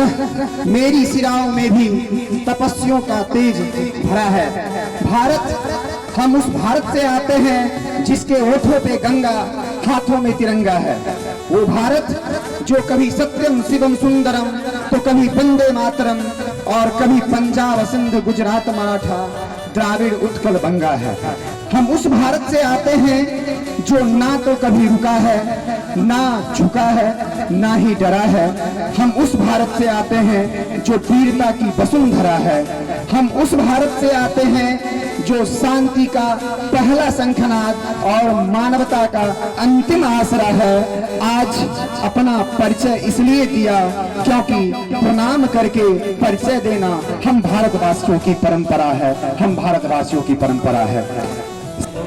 तरह मेरी सिराओं में भी तपस्वियों का तेज भरा है। भारत, हम उस भारत से आते हैं जिसके होठों पे गंगा, हाथों में तिरंगा है। वो भारत जो कभी सत्यम शिवम सुंदरम तो कभी वंदे मातरम और कभी पंजाब सिंध गुजरात मराठा द्राविड़ उत्कल बंगा है। हम उस भारत से आते हैं जो ना तो कभी रुका है, ना झुका है, ना ही डरा है। हम उस भारत से आते हैं जो वीरता की वसुंधरा है। हम उस भारत से आते हैं जो शांति का पहला शंखनाद और मानवता का अंतिम आसरा है। आज अपना परिचय इसलिए दिया क्योंकि प्रणाम करके परिचय देना हम भारतवासियों की परंपरा है, हम भारतवासियों की परंपरा है।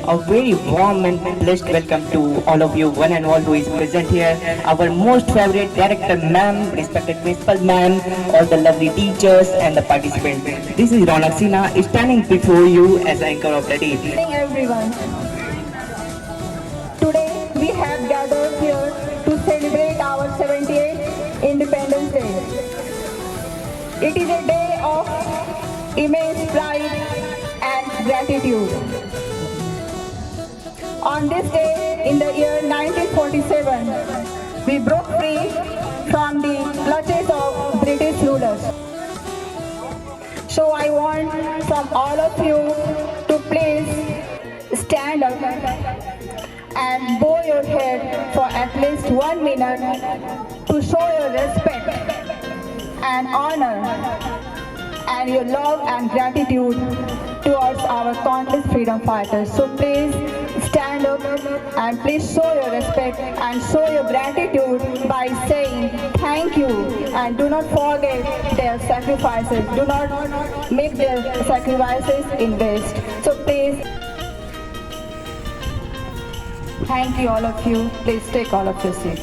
A very warm and blessed welcome to all of you, one and all who is present here. Our most favorite director ma'am, respected principal ma'am, all the lovely teachers and the participants. This is Ronak Sinha standing before you as anchor of the day. Good morning everyone. Today we have gathered here to celebrate our 78th Independence Day. It is a day of immense pride and gratitude. On this day in the year 1947, we broke free from the clutches of British rulers. So I want from all of you to please stand up and bow your head for at least 1 minute to show your respect and honor and your love and gratitude towards our countless freedom fighters. So please stand up and please show your respect and show your gratitude by saying thank you, and do not forget their sacrifices. Do not make their sacrifices in waste. So please, thank you all of you. Please take all of your seat.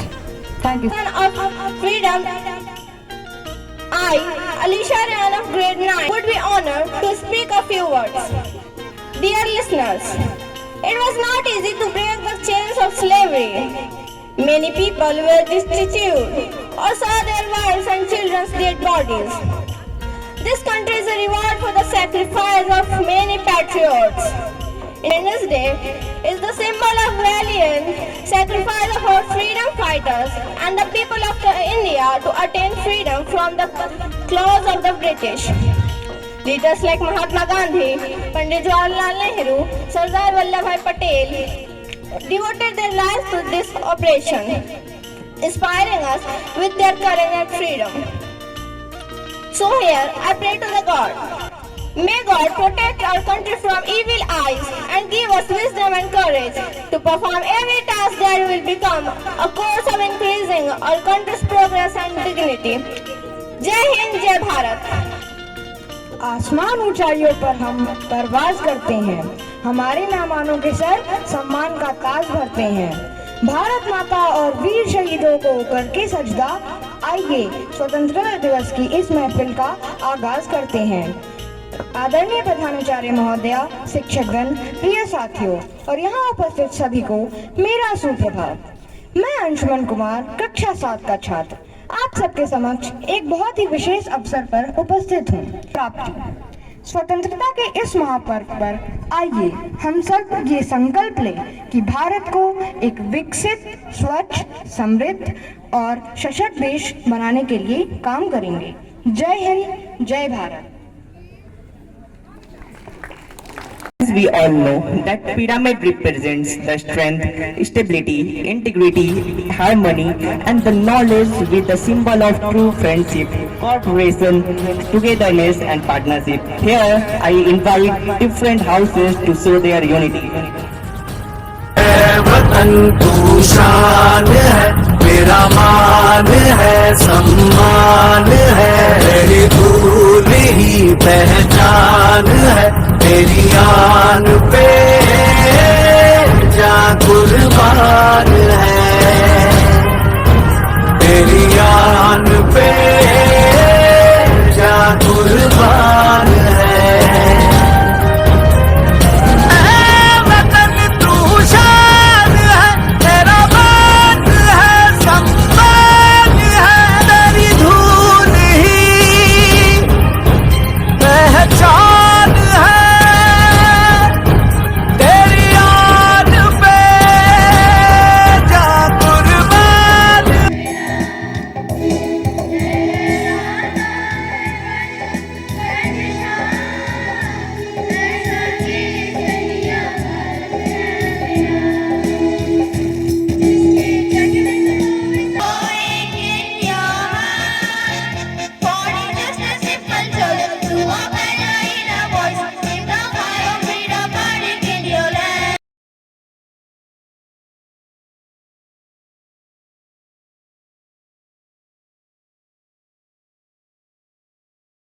Thank you. Of freedom, I, Alisha Ryan of grade 9, would be honored to speak a few words. Dear listeners, it was not easy to break the chains of slavery. Many people were destitute or saw their wives and children's dead bodies. This country is a reward for the sacrifice of many patriots. Independence Day is the symbol of valiant sacrifice of our freedom fighters and the people of India to attain freedom from the claws of the British. Leaders like Mahatma Gandhi, Pandit Jawaharlal Nehru, Sardar Vallabhbhai Patel devoted their lives to this operation, inspiring us with their courage and freedom. So here I pray to the God. May God protect our country from evil eyes and give us wisdom and courage to perform every task that will become a course of increasing our country's progress and dignity. Jai Hind, Jai Bharat. आसमान ऊंचाइयों पर हम परवाज करते हैं, हमारे मेहमानों के sir सम्मान का ताज भरते हैं। भारत माता और वीर शहीदों को करके सजदा, आइए स्वतंत्रता दिवस की इस महफिल का आगाज करते हैं। आदरणीय प्रधानाचार्य महोदया, शिक्षकगण, प्रिय साथियों और यहाँ उपस्थित सभी को मेरा सुप्रभात। मैं अंशुमन कुमार, कक्षा 7 का छात्र, आप सबके समक्ष एक बहुत ही विशेष अवसर पर उपस्थित हूँ। प्राप्ति स्वतंत्रता के इस महापर्व पर आइए हम सब ये संकल्प लें कि भारत को एक विकसित, स्वच्छ, समृद्ध और सशक्त देश बनाने के लिए काम करेंगे। जय हिंद, जय Bharat. As we all know that pyramid represents the strength, stability, integrity, harmony and the knowledge with the symbol of true friendship, cooperation, togetherness and partnership. Here I invite different houses to show their unity. वतन तू शान है, मेरा मान है, सम्मान है।